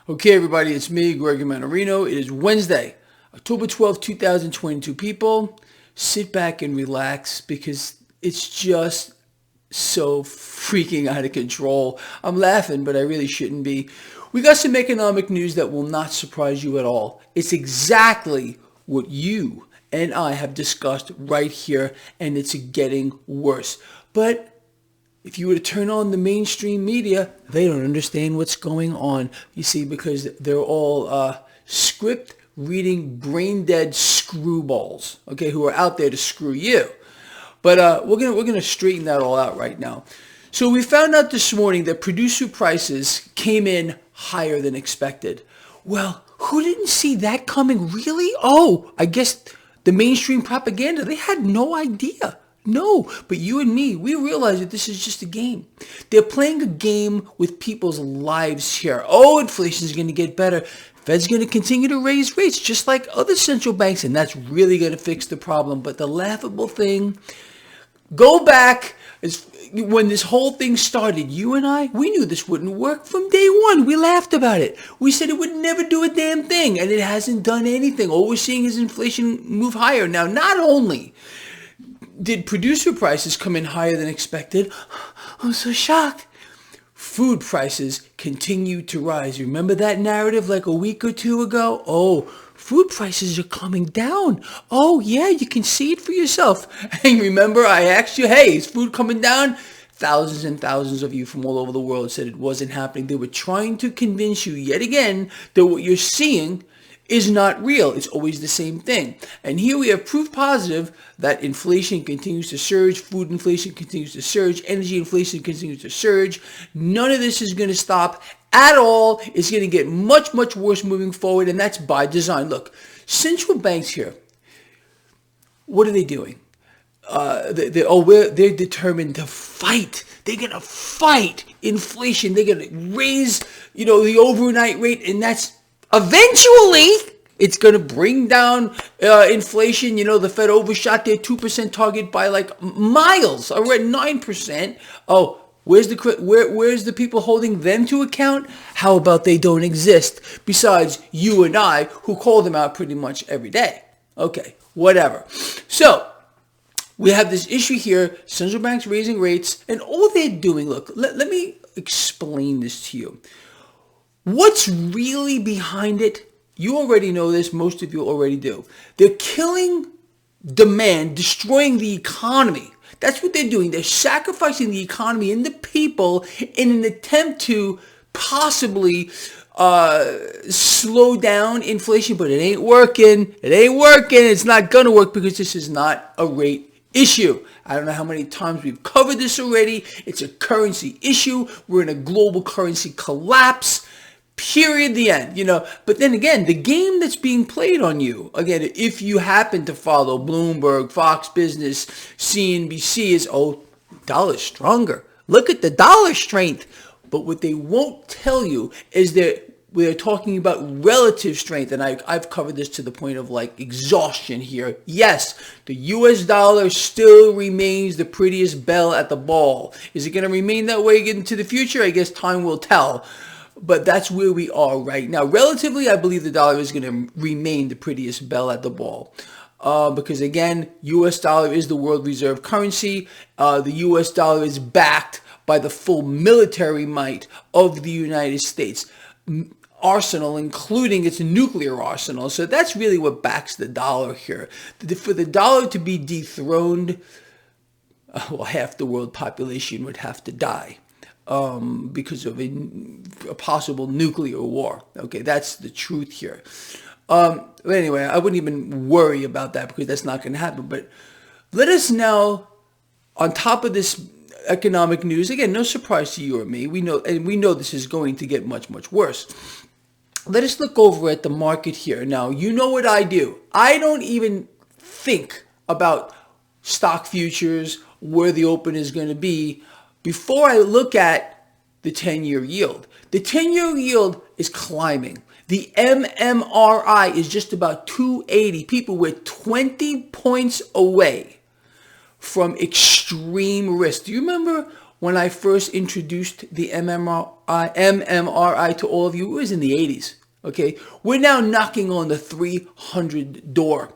Okay, everybody, it's me, Gregory Mannarino. It is Wednesday, October 12th, 2022. People, sit back and relax because it's just so freaking out of control. I'm laughing, but I really shouldn't be. We got some economic news that will not surprise you at all. It's exactly what you and I have discussed right here, and it's getting worse. But if you were to turn on the mainstream media, they don't understand what's going on. You see, because they're all script reading, brain dead screwballs, okay, who are out there to screw you. But we're gonna straighten that all out right now. So we found out this morning that producer prices came in higher than expected. Well, who didn't see that coming? Really? Oh, I guess the mainstream propaganda. They had no idea. No, but you and me, we realize that this is just a game. They're playing a game with people's lives here. Oh, inflation is going to get better. Fed's going to continue to raise rates just like other central banks, and that's really going to fix the problem. But the laughable thing, go back when this whole thing started, you and I, we knew this wouldn't work from day one. We laughed about it. We said it would never do a damn thing, and it hasn't done anything. All we're seeing is inflation move higher. Now, not only did producer prices come in higher than expected, I'm so shocked, food prices continue to rise. Remember that narrative like a week or two ago? Oh, food prices are coming down. Oh, yeah, you can see it for yourself. And remember, I asked you, hey, is food coming down? Thousands and thousands of you from all over the world said it wasn't happening. They were trying to convince you yet again that what you're seeing is not real. It's always the same thing. And here we have proof positive that inflation continues to surge, food inflation continues to surge, energy inflation continues to surge. None of this is going to stop at all. It's going to get much, much worse moving forward, and that's by design. Look, central banks here, what are they doing? They're determined to fight. They're going to fight inflation. They're going to raise, the overnight rate, and that's eventually, it's going to bring down inflation. The Fed overshot their 2% target by like miles. We're at 9%. Oh, where's the people holding them to account? How about they don't exist? Besides you and I, who call them out pretty much every day. Okay, whatever. So we have this issue here. Central banks raising rates, and all they're doing. Look, let me explain this to you. What's really behind it? You already know this. Most of you already do. They're killing demand, destroying the economy. That's what they're doing. They're sacrificing the economy and the people in an attempt to possibly slow down inflation, but it ain't working. It ain't working. It's not going to work because this is not a rate issue. I don't know how many times we've covered this already. It's a currency issue. We're in a global currency collapse. Period, the end, But then again, the game that's being played on you, again, if you happen to follow Bloomberg, Fox Business, CNBC, is, dollar's stronger. Look at the dollar strength. But what they won't tell you is that we're talking about relative strength, and I've covered this to the point of like exhaustion here. Yes, the US dollar still remains the prettiest belle at the ball. Is it going to remain that way into the future? I guess time will tell. But that's where we are right now. Relatively, I believe the dollar is going to remain the prettiest belle at the ball. Because again, US dollar is the world reserve currency. The US dollar is backed by the full military might of the United States arsenal, including its nuclear arsenal. So that's really what backs the dollar here. For the dollar to be dethroned, half the world population would have to die. Because of a possible nuclear war. Okay, that's the truth here. Anyway, I wouldn't even worry about that because that's not going to happen. But let us now, on top of this economic news, again, no surprise to you or me. We know this is going to get much, much worse. Let us look over at the market here. Now, you know what I do. I don't even think about stock futures, where the open is going to be, before I look at the 10-year yield. The 10-year yield is climbing. The MMRI is just about 280. People, we're 20 points away from extreme risk. Do you remember when I first introduced the MMRI to all of you. It was in the 80s. Okay, we're now knocking on the 300 door.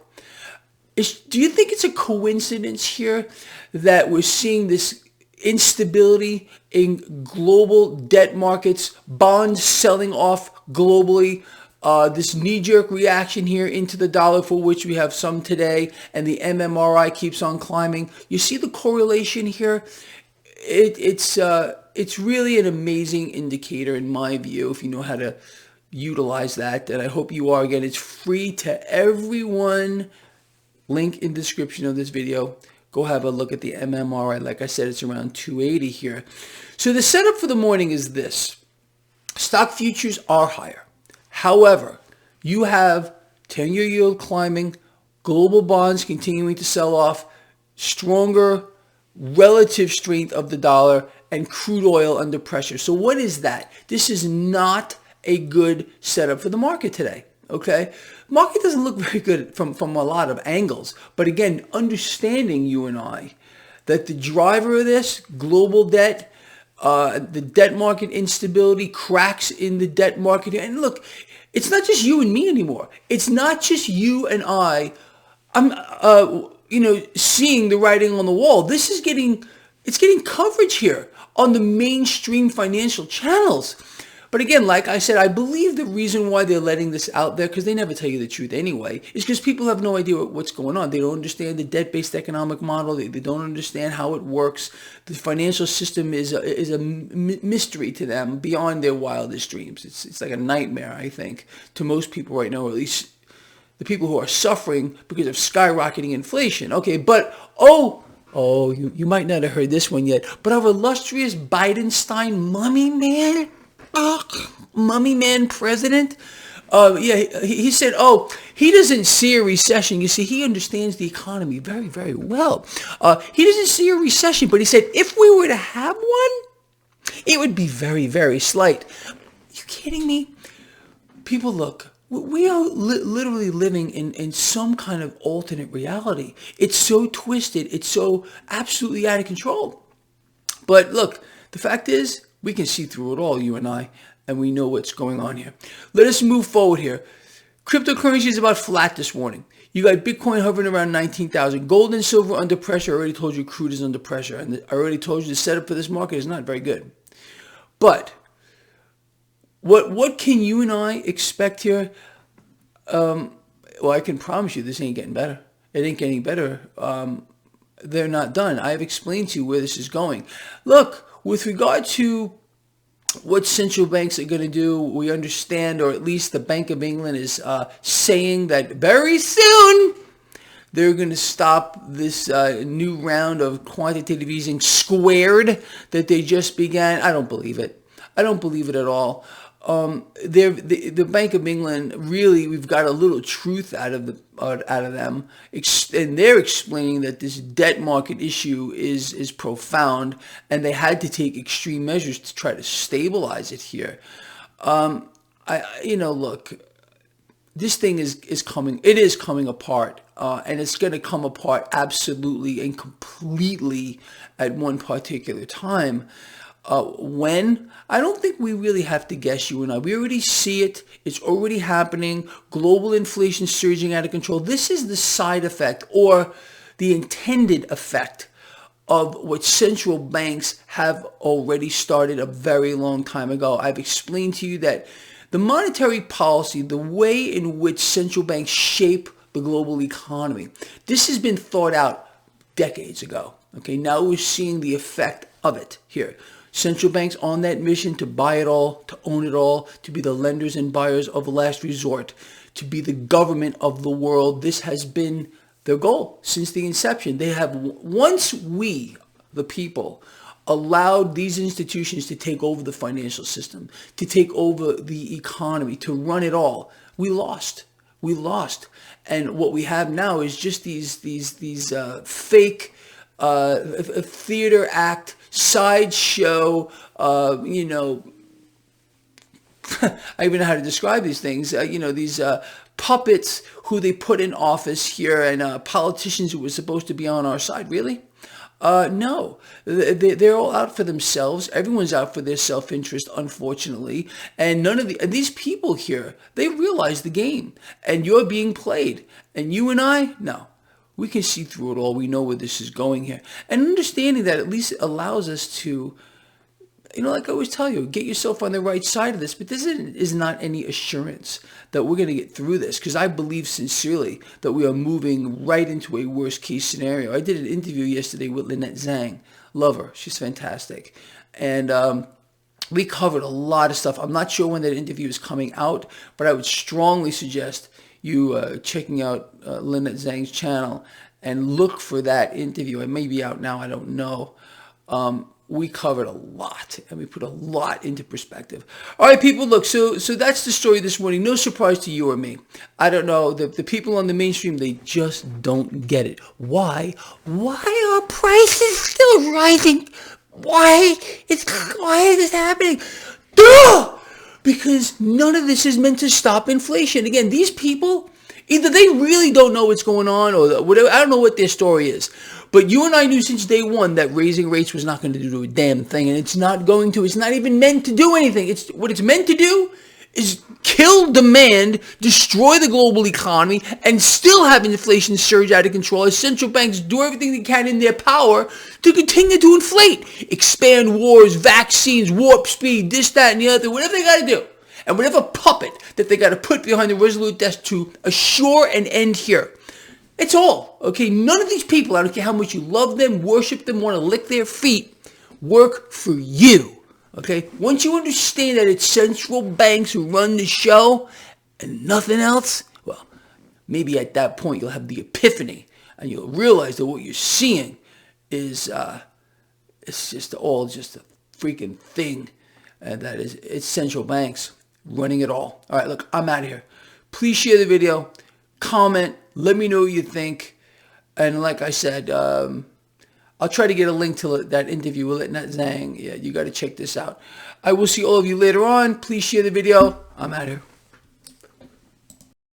Do you think it's a coincidence here that we're seeing this instability in global debt markets, bonds selling off globally, this knee-jerk reaction here into the dollar, for which we have some today, and the MMRI keeps on climbing? You see the correlation here? It's really an amazing indicator in my view, if you know how to utilize that, and I hope you are. Again, it's free to everyone. Link in description of this video. Go have a look at the MMRI. Like I said, it's around 280 here. So the setup for the morning is this. Stock futures are higher. However, you have 10-year yield climbing, global bonds continuing to sell off, stronger relative strength of the dollar, and crude oil under pressure. So what is that? This is not a good setup for the market today. Okay, market doesn't look very good from a lot of angles. But again, understanding, you and I, that the driver of this, global debt, the debt market instability, cracks in the debt market. And look, it's not just you and me anymore. It's not just you and I. I'm seeing the writing on the wall. It's getting coverage here on the mainstream financial channels. But again, like I said, I believe the reason why they're letting this out there, because they never tell you the truth anyway, is because people have no idea what's going on. They don't understand the debt-based economic model. They don't understand how it works. The financial system is a mystery to them beyond their wildest dreams. It's like a nightmare, I think, to most people right now, or at least the people who are suffering because of skyrocketing inflation. Okay, but you might not have heard this one yet, but our illustrious Bidenstein mummy man president, he said, he doesn't see a recession. You see, he understands the economy very, very well. He doesn't see a recession, but he said if we were to have one, it would be very, very slight. Are you kidding me? People, look, we are literally living in some kind of alternate reality. It's so twisted. It's so absolutely out of control. But look, the fact is, we can see through it all, you and I, and we know what's going on here. Let us move forward here. Cryptocurrency is about flat this morning. You got Bitcoin hovering around 19,000. Gold and silver under pressure. I already told you crude is under pressure. And I already told you the setup for this market is not very good. But what can you and I expect here? Well, I can promise you this ain't getting better. It ain't getting better. They're not done. I have explained to you where this is going. Look, with regard to what central banks are going to do, we understand, or at least the Bank of England is saying that very soon they're going to stop this new round of quantitative easing squared that they just began. I don't believe it. I don't believe it at all. The Bank of England, really, we've got a little truth out of them, and they're explaining that this debt market issue is profound, and they had to take extreme measures to try to stabilize it here. Look, this thing is coming. It is coming apart, and it's going to come apart absolutely and completely at one particular time. When? I don't think we really have to guess, you and I. We already see it. It's already happening. Global inflation surging out of control. This is the side effect, or the intended effect, of what central banks have already started a very long time ago. I've explained to you that the monetary policy, the way in which central banks shape the global economy, this has been thought out decades ago. Okay, now we're seeing the effect of it here. Central banks on that mission to buy it all, to own it all, to be the lenders and buyers of last resort, to be the government of the world. This has been their goal since the inception. They have, once we, the people, allowed these institutions to take over the financial system, to take over the economy, to run it all, we lost. We lost. And what we have now is just these fake theater act, sideshow, I even know how to describe these things, these puppets who they put in office here, and politicians who were supposed to be on our side. Really? No, they're all out for themselves. Everyone's out for their self-interest, unfortunately. And none of these people here, they realize the game. And you're being played. And you and I, no. We can see through it all. We know where this is going here. And understanding that at least allows us to, like I always tell you, get yourself on the right side of this. But this is not any assurance that we're going to get through this, because I believe sincerely that we are moving right into a worst case scenario. I did an interview yesterday with Lynette Zhang. Love her. She's fantastic. And we covered a lot of stuff. I'm not sure when that interview is coming out, but I would strongly suggest you checking out Lynette Zhang's channel and look for that interview. It may be out now. I don't know. We covered a lot, and we put a lot into perspective. All right, people, look, so that's the story this morning. No surprise to you or me. I don't know. The people on the mainstream, they just don't get it. Why? Why are prices still rising? Why is this happening? Duh! Because none of this is meant to stop inflation. Again, these people, either they really don't know what's going on, or whatever. I don't know what their story is. But you and I knew since day one that raising rates was not going to do a damn thing, and it's not going to. It's not even meant to do anything. What it's meant to do is kill demand, destroy the global economy, and still have inflation surge out of control as central banks do everything they can in their power to continue to inflate. Expand wars, vaccines, warp speed, this, that, and the other, whatever they got to do. And whatever puppet that they got to put behind the Resolute desk to assure an end here. It's all, okay? None of these people, I don't care how much you love them, worship them, want to lick their feet, work for you, okay? Once you understand that it's central banks who run the show and nothing else, well, maybe at that point you'll have the epiphany and you'll realize that what you're seeing is, it's just all just a freaking thing, and that is, it's central banks running it all. All right, look, I'm out of here. Please share the video, comment, let me know what you think. And like I said, I'll try to get a link to that interview with Lynette Zhang. Yeah, you got to check this out. I will see all of you later on. Please share the video. I'm out here.